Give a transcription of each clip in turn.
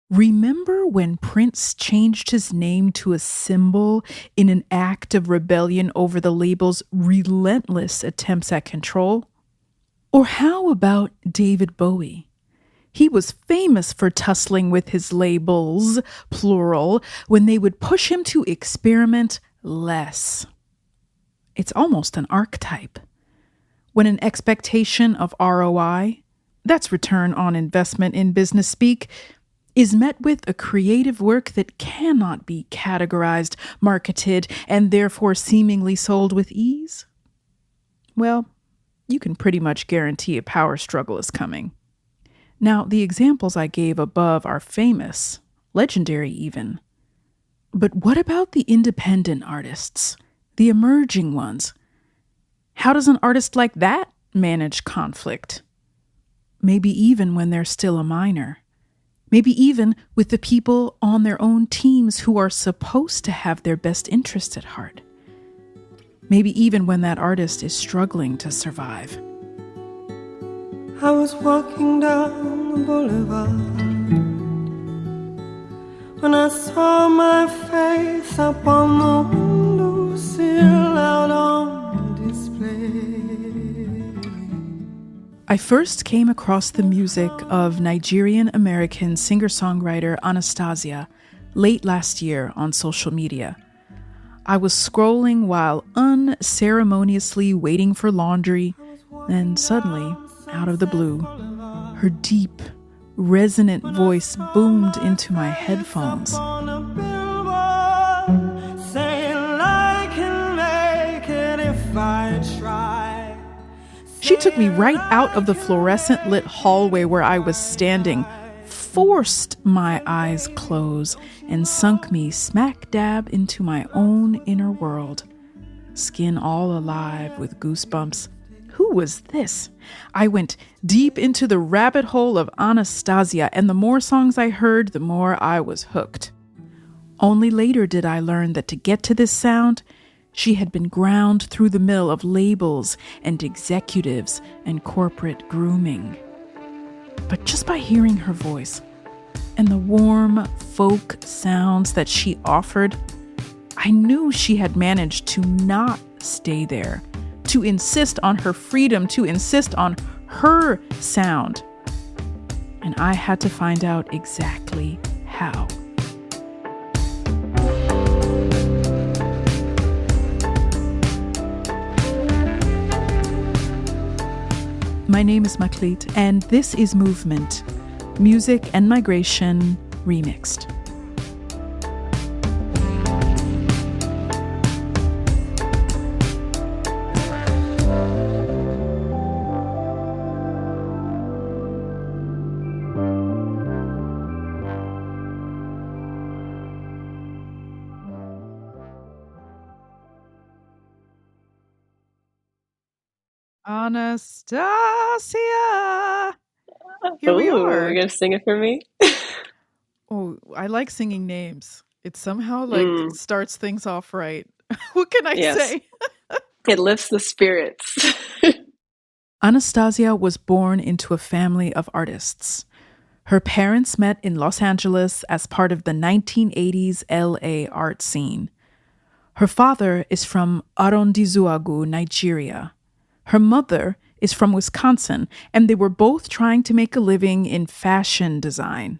Remember when Prince changed his name to a symbol in an act of rebellion over the label's relentless attempts at control? Or how about David Bowie? He was famous for tussling with his labels, plural, when they would push him to experiment less. It's almost an archetype. When an expectation of ROI, that's return on investment in business speak, is met with a creative work that cannot be categorized, marketed, and therefore seemingly sold with ease, well, you can pretty much guarantee a power struggle is coming. Now, the examples I gave above are famous, legendary even. But what about the independent artists, the emerging ones? How does an artist like that manage conflict? Maybe even when they're still a minor. Maybe even with the people on their own teams who are supposed to have their best interests at heart. Maybe even when that artist is struggling to survive. I was walking down the boulevard when I saw my face up on the windowsill out on display. I first came across the music of Nigerian-American singer-songwriter Annahstasia late last year on social media. I was scrolling while unceremoniously waiting for laundry, and suddenly, out of the blue, her deep, resonant voice boomed into my headphones. She took me right out of the fluorescent lit hallway where I was standing, forced my eyes close, and sunk me smack dab into my own inner world. Skin all alive with goosebumps. Who was this? I went deep into the rabbit hole of Annahstasia, and the more songs I heard, the more I was hooked. Only later did I learn that to get to this sound, she had been ground through the mill of labels and executives and corporate grooming. But just by hearing her voice and the warm folk sounds that she offered, I knew she had managed to not stay there, to insist on her freedom, to insist on her sound. And I had to find out exactly how. My name is Maklit, and this is Movement, Music and Migration Remixed. Annahstasia! Here we are. You're going to sing it for me? Oh, I like singing names. It somehow starts things off right. What can I say? It lifts the spirits. Annahstasia was born into a family of artists. Her parents met in Los Angeles as part of the 1980s LA art scene. Her father is from Arondizuagu, Nigeria. Her mother is from Wisconsin, and they were both trying to make a living in fashion design.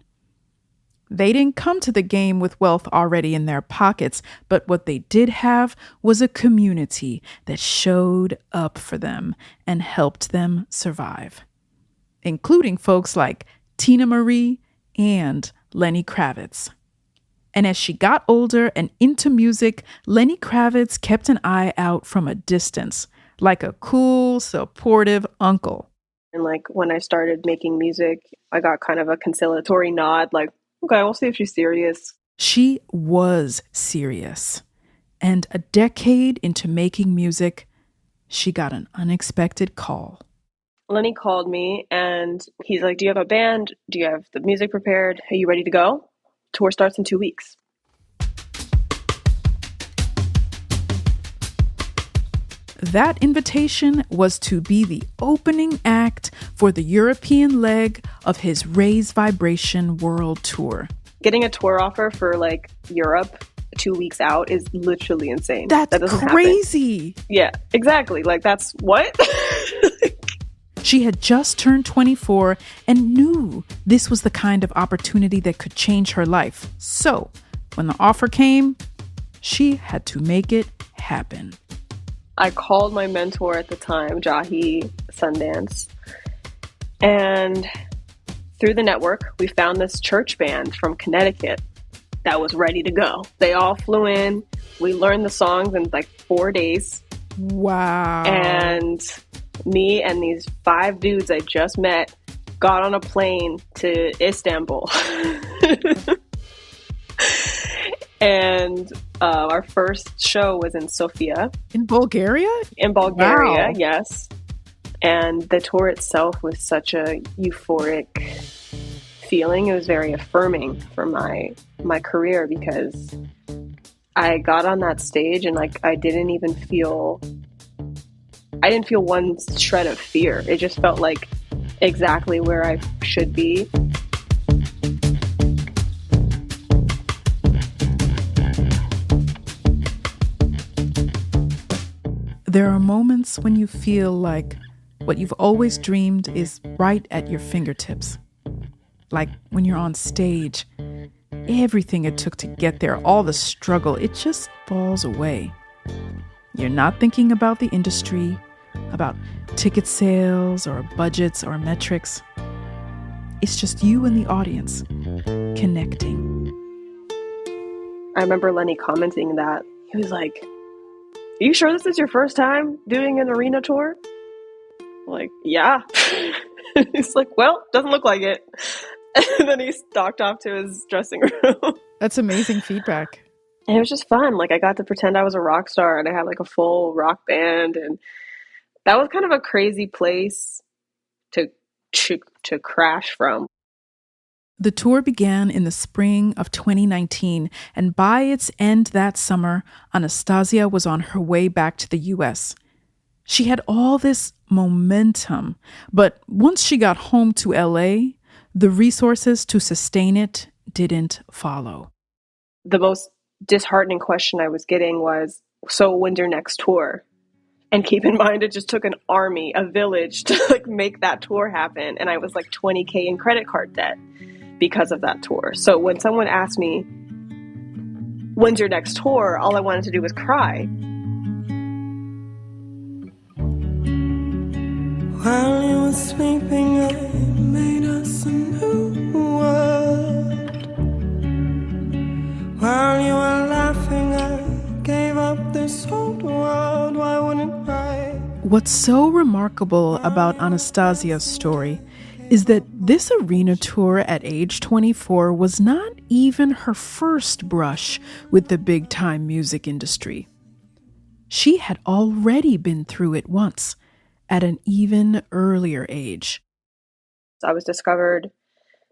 They didn't come to the game with wealth already in their pockets, but what they did have was a community that showed up for them and helped them survive, including folks like Tina Marie and Lenny Kravitz. And as she got older and into music, Lenny Kravitz kept an eye out from a distance, like a cool, supportive uncle. And when I started making music, I got kind of a conciliatory nod, okay, we'll see if she's serious. She was serious. And a decade into making music, she got an unexpected call. Lenny called me and he's like, do you have a band? Do you have the music prepared? Are you ready to go? Tour starts in 2 weeks. That invitation was to be the opening act for the European leg of his Raise Vibration World Tour. Getting a tour offer for like Europe 2 weeks out is literally insane. That's that doesn't crazy. happen. Yeah, exactly. Like, that's what? She had just turned 24 and knew this was the kind of opportunity that could change her life. So, when the offer came, she had to make it happen. I called my mentor at the time, Jahi Sundance, and through the network, we found this church band from Connecticut that was ready to go. They all flew in. We learned the songs in like 4 days. Wow. And me and these 5 dudes I just met got on a plane to Istanbul. And our first show was in Sofia. In Bulgaria? In Bulgaria, Wow. yes. And the tour itself was such a euphoric feeling. It was very affirming for my career, because I got on that stage and like I didn't feel one shred of fear. It just felt like exactly where I should be. There are moments when you feel like what you've always dreamed is right at your fingertips. Like when you're on stage, everything it took to get there, all the struggle, it just falls away. You're not thinking about the industry, about ticket sales or budgets or metrics. It's just you and the audience connecting. I remember Lenny commenting that. He was like, "Are you sure this is your first time doing an arena tour?" I'm like, yeah. He's like, "Well, doesn't look like it." And then he stalked off to his dressing room. That's amazing feedback. And it was just fun. Like, I got to pretend I was a rock star and I had like a full rock band. And that was kind of a crazy place to crash from. The tour began in the spring of 2019, and by its end that summer, Annahstasia was on her way back to the U.S. She had all this momentum, but once she got home to L.A., the resources to sustain it didn't follow. The most disheartening question I was getting was, "So when's your next tour?" And keep in mind, it just took an army, a village to like make that tour happen. And I was like $20,000 in credit card debt because of that tour. So when someone asked me, "When's your next tour?" all I wanted to do was cry. While you were sleeping, I made us a new world. While you were laughing, I gave up this old world. Why wouldn't I? What's so remarkable about Annahstasia's story is that this arena tour at age 24 was not even her first brush with the big-time music industry. She had already been through it once, at an even earlier age. I was discovered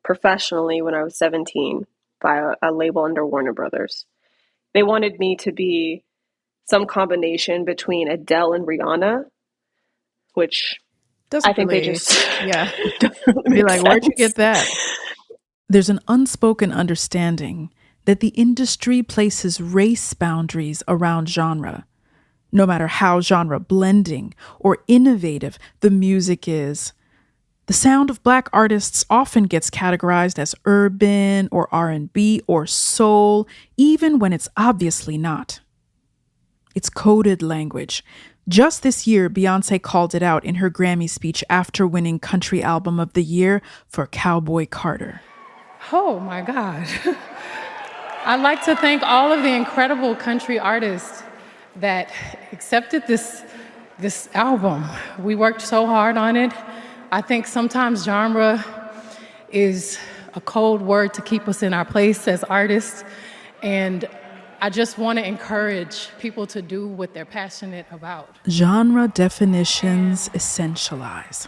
professionally when I was 17 by a label under Warner Brothers. They wanted me to be some combination between Adele and Rihanna, which Doesn't I think really, they just yeah. doesn't really Be make like, where'd you sense. get that? There's an unspoken understanding that the industry places race boundaries around genre. No matter how genre blending or innovative the music is, the sound of Black artists often gets categorized as urban or R&B or soul, even when it's obviously not. It's coded language. Just this year, Beyoncé called it out in her Grammy speech after winning Country Album of the Year for Cowboy Carter. Oh my God. I'd like to thank all of the incredible country artists that accepted this album. We worked so hard on it. I think sometimes genre is a cold word to keep us in our place as artists. And I just want to encourage people to do what they're passionate about. Genre definitions essentialize.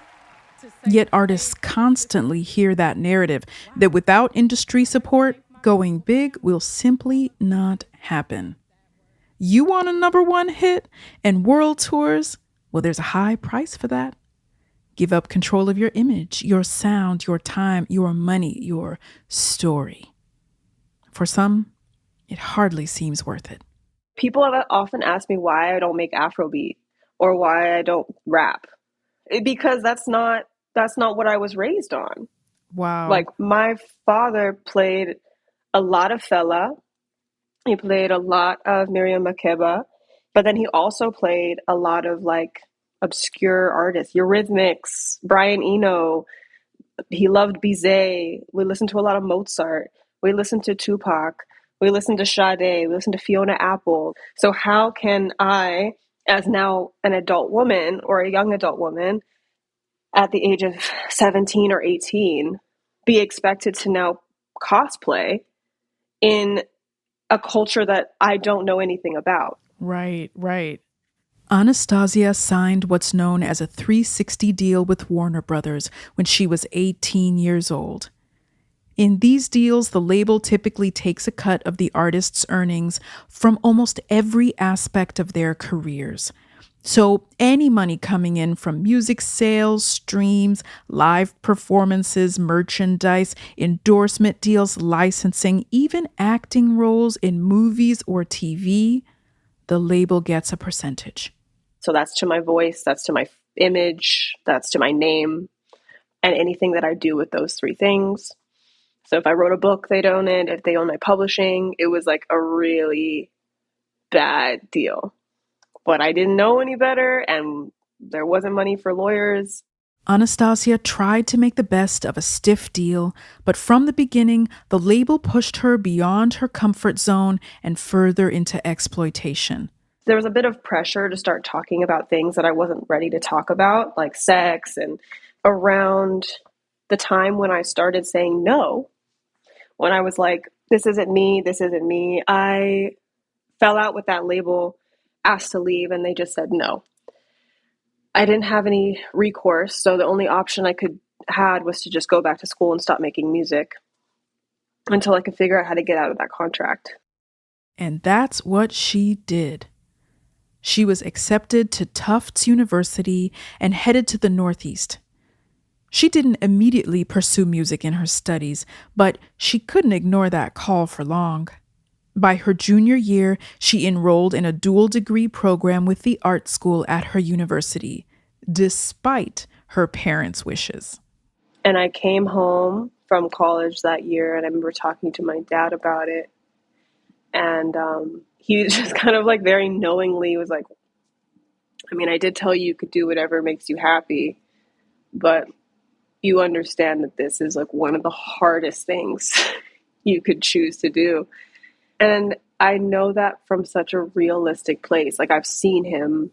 Yet artists constantly hear that narrative that without industry support, going big will simply not happen. You want a number one hit and world tours? Well, there's a high price for that. Give up control of your image, your sound, your time, your money, your story. For some, it hardly seems worth it. People have often asked me why I don't make Afrobeat or why I don't rap. Because that's not what I was raised on. Wow. Like my father played a lot of Fela, he played a lot of Miriam Makeba, but then he also played a lot of like obscure artists, Eurythmics, Brian Eno. He loved Bizet. We listened to a lot of Mozart. We listened to Tupac. We listened to Sade. We listened to Fiona Apple. So how can I, as now an adult woman or a young adult woman at the age of 17 or 18, be expected to now cosplay in a culture that I don't know anything about? Right, right. Annahstasia signed what's known as a 360 deal with Warner Brothers when she was 18 years old. In these deals, the label typically takes a cut of the artist's earnings from almost every aspect of their careers. So any money coming in from music sales, streams, live performances, merchandise, endorsement deals, licensing, even acting roles in movies or TV, the label gets a percentage. So that's to my voice, that's to my image, that's to my name, and anything that I do with those three things. So if I wrote a book, they'd own it. If they own my publishing, it was like a really bad deal. But I didn't know any better, and there wasn't money for lawyers. Annahstasia tried to make the best of a stiff deal, but from the beginning, the label pushed her beyond her comfort zone and further into exploitation. There was a bit of pressure to start talking about things that I wasn't ready to talk about, like sex. And around the time when I started saying no, when I was like, this isn't me, I fell out with that label, asked to leave, and they just said no. I didn't have any recourse, so the only option I had was to just go back to school and stop making music until I could figure out how to get out of that contract. And that's what she did. She was accepted to Tufts University and headed to the Northeast. She didn't immediately pursue music in her studies, but she couldn't ignore that call for long. By her junior year, she enrolled in a dual degree program with the art school at her university, despite her parents' wishes. And I came home from college that year, and I remember talking to my dad about it. And he just kind of like very knowingly was like, I mean, I did tell you could do whatever makes you happy, but you understand that this is like one of the hardest things you could choose to do. And I know that from such a realistic place. Like I've seen him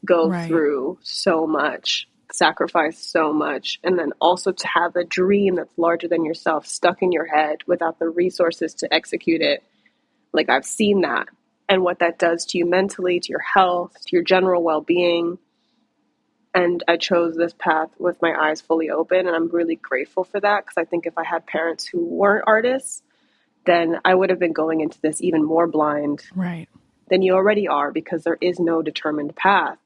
go through so much, sacrifice so much, and then also to have a dream that's larger than yourself stuck in your head without the resources to execute it. Like I've seen that and what that does to you mentally, to your health, to your general well-being. And I chose this path with my eyes fully open, and I'm really grateful for that, because I think if I had parents who weren't artists, then I would have been going into this even more blind than you already are, because there is no determined path.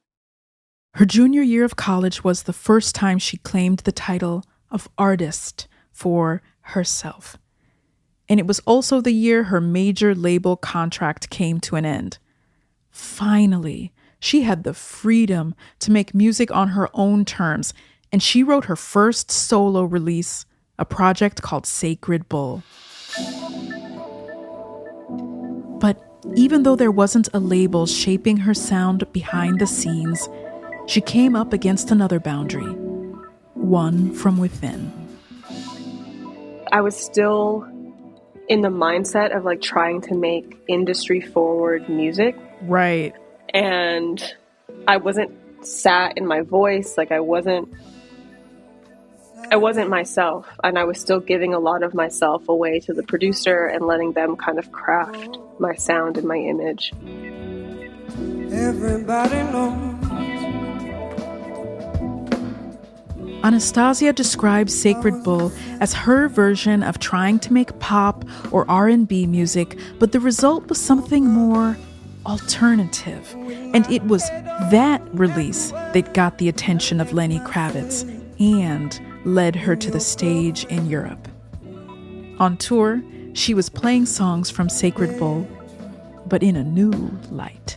Her junior year of college was the first time she claimed the title of artist for herself. And it was also the year her major label contract came to an end. Finally, she had the freedom to make music on her own terms, and she wrote her first solo release, a project called Sacred Bull. But even though there wasn't a label shaping her sound behind the scenes, she came up against another boundary, one from within. I was still in the mindset of like trying to make industry forward music. Right. And I wasn't sat in my voice. Like I wasn't myself, and I was still giving a lot of myself away to the producer and letting them kind of craft my sound and my image. Everybody knows. Annahstasia describes Sacred Bull as her version of trying to make pop or R&B music, but the result was something more alternative. And it was that release that got the attention of Lenny Kravitz and led her to the stage in Europe. On tour, She was playing songs from Sacred Bull, but in a new light.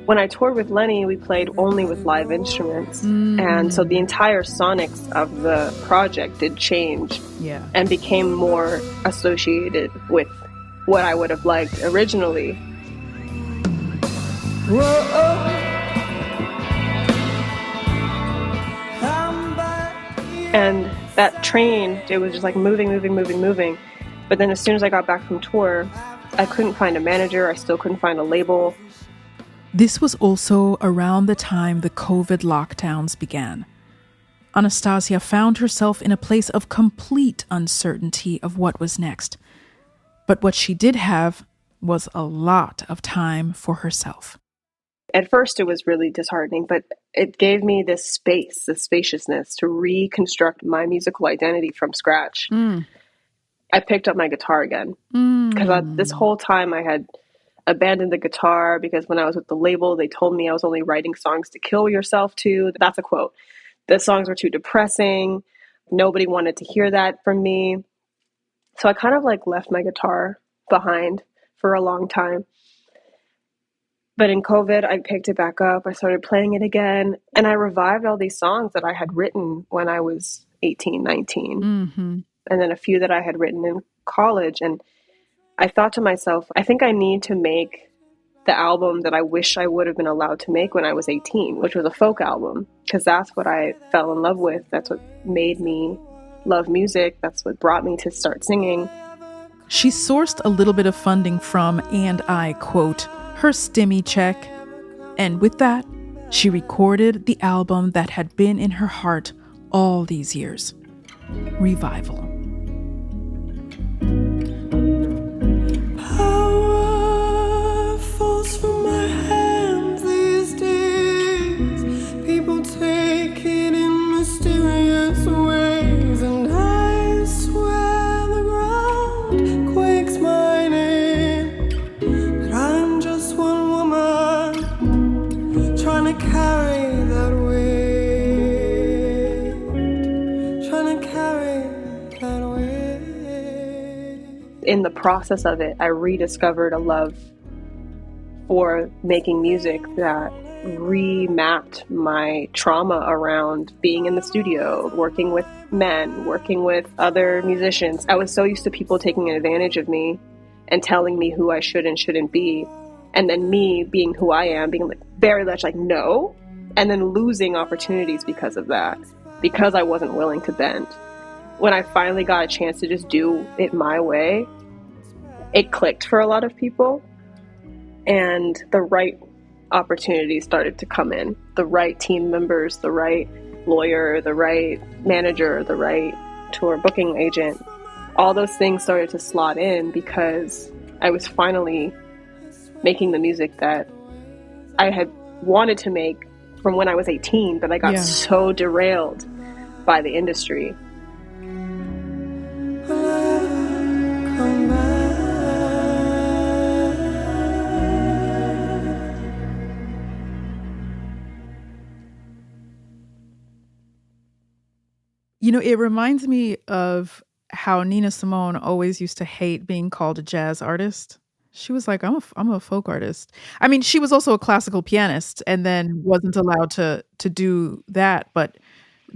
When I toured with Lenny, we played only with live instruments. And so the entire sonics of the project did change and became more associated with what I would have liked originally. And that train, it was just like moving. But then as soon as I got back from tour, I couldn't find a manager. I still couldn't find a label. This was also around the time the COVID lockdowns began. Annahstasia found herself in a place of complete uncertainty of what was next. But what she did have was a lot of time for herself. At first, it was really disheartening, but it gave me this space, this spaciousness to reconstruct my musical identity from scratch. I picked up my guitar again because this whole time I had abandoned the guitar because when I was with the label, they told me I was only writing songs to kill yourself to. That's a quote. The songs were too depressing. Nobody wanted to hear that from me. So I kind of like left my guitar behind for a long time. But in COVID, I picked it back up. I started playing it again. And I revived all these songs that I had written when I was 18, 19. And then a few that I had written in college. And I thought to myself, I think I need to make the album that I wish I would have been allowed to make when I was 18, which was a folk album, because that's what I fell in love with. That's what made me love music. That's what brought me to start singing. She sourced a little bit of funding from, and I quote, her stimmy check. And with that, she recorded the album that had been in her heart all these years, Revival. Power falls from my hands these days. People take it in mysterious ways, and I swear the ground quakes my name. But I'm just one woman trying to carry that weight, trying to carry that weight. In the process of it, I rediscovered a love for making music that remapped my trauma around being in the studio, working with men, working with other musicians. I was so used to people taking advantage of me and telling me who I should and shouldn't be. And then me being who I am, being like very much like, no, and then losing opportunities because of that, because I wasn't willing to bend. When I finally got a chance to just do it my way, it clicked for a lot of people, and the right opportunities started to come in. The right team members, the right lawyer, the right manager, the right tour booking agent. All those things started to slot in because I was finally making the music that I had wanted to make from when I was 18, but I got so derailed by the industry. You know, it reminds me of how Nina Simone always used to hate being called a jazz artist. She was like, I'm a folk artist. I mean, she was also a classical pianist and then wasn't allowed to do that. But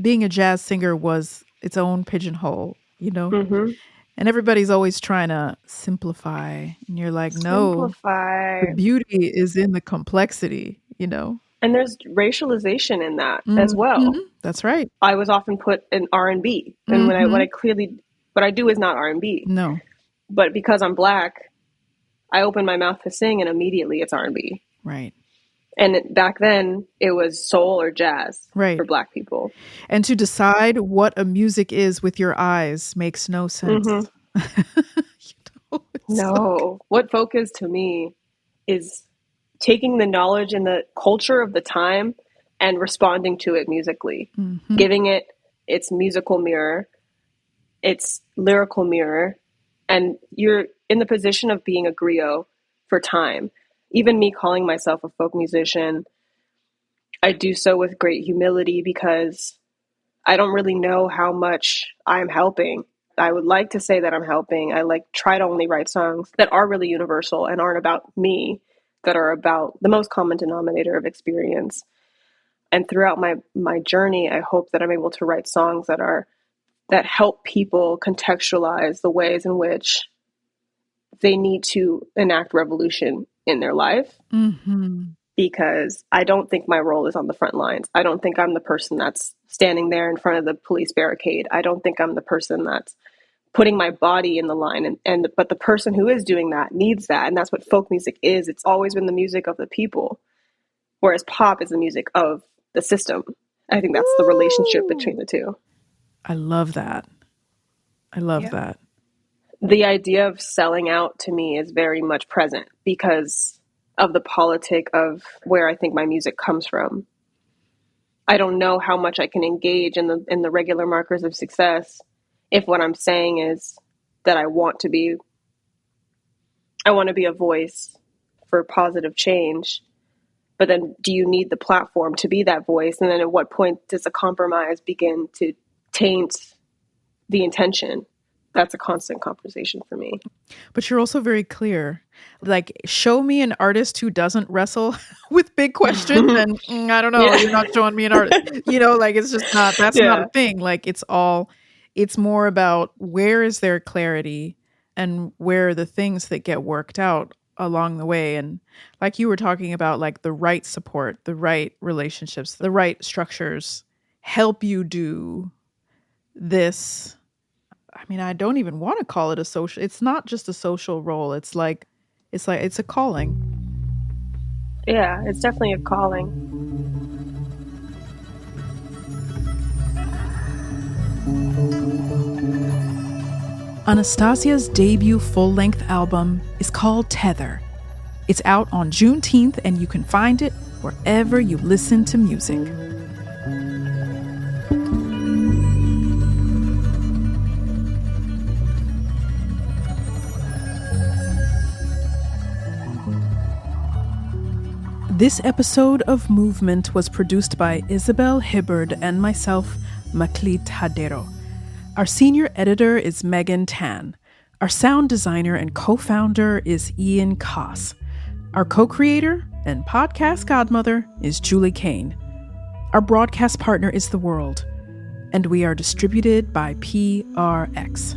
being a jazz singer was its own pigeonhole, you know? And everybody's always trying to simplify. And you're like, no, the beauty is in the complexity, you know? And there's racialization in that as well. That's right. I was often put in R&B, and when I clearly, what I do is not R&B. No. But because I'm Black, I open my mouth to sing, and immediately it's R&B. Right. And back then, it was soul or jazz for Black people. And to decide what a music is with your eyes makes no sense. You know, no. What folk is to me is taking the knowledge and the culture of the time and responding to it musically, giving it its musical mirror, its lyrical mirror, and you're in the position of being a griot for time. Even me calling myself a folk musician, I do so with great humility because I don't really know how much I'm helping. I would like to say that I'm helping. I like try to only write songs that are really universal and aren't about me, that are about the most common denominator of experience. And throughout my journey, I hope that I'm able to write songs that help people contextualize the ways in which they need to enact revolution in their life. Mm-hmm. Because I don't think my role is on the front lines. I don't think I'm the person that's standing there in front of the police barricade. I don't think I'm the person that's putting my body in the line. But the person who is doing that needs that. And that's what folk music is. It's always been the music of the people, whereas pop is the music of the system. I think that's the relationship between the two. I love that. I love Yeah. that. The idea of selling out to me is very much present because of the politic of where I think my music comes from. I don't know how much I can engage in the regular markers of success if what I'm saying is that I want to be a voice for positive change. But then do you need the platform to be that voice? And then at what point does a compromise begin to taint the intention? That's a constant conversation for me. But you're also very clear. Like, show me an artist who doesn't wrestle with big questions, and I don't know, you're not showing me an artist. Like, it's just not, that's not a thing. Like, it's more about where is their clarity and where are the things that get worked out along the way. And like you were talking about, like the right support, the right relationships, the right structures help you do this. I mean, I don't even want to call it a social. It's not just a social role. It's a calling. Yeah, it's definitely a calling. Annahstasia's debut full-length album is called Tether. It's out on Juneteenth, and you can find it wherever you listen to music. This episode of Movement was produced by Isabel Hibbard and myself, Maklit Hadero. Our senior editor is Megan Tan. Our sound designer and co-founder is Ian Koss. Our co-creator and podcast godmother is Julie Kane. Our broadcast partner is The World, and we are distributed by PRX.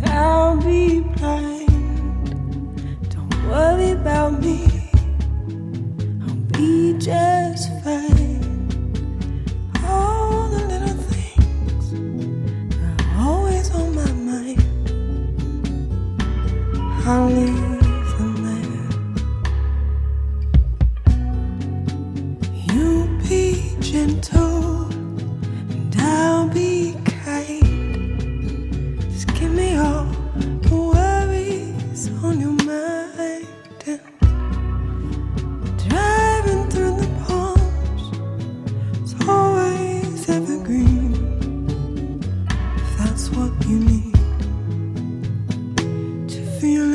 I'll be blind. Don't worry about me. I'll be just fine. All the little things are always on my mind. I'll leave them there. You be gentle and I'll be kind. Give me all the worries on your mind. And driving through the palms, it's always evergreen. If that's what you need to feel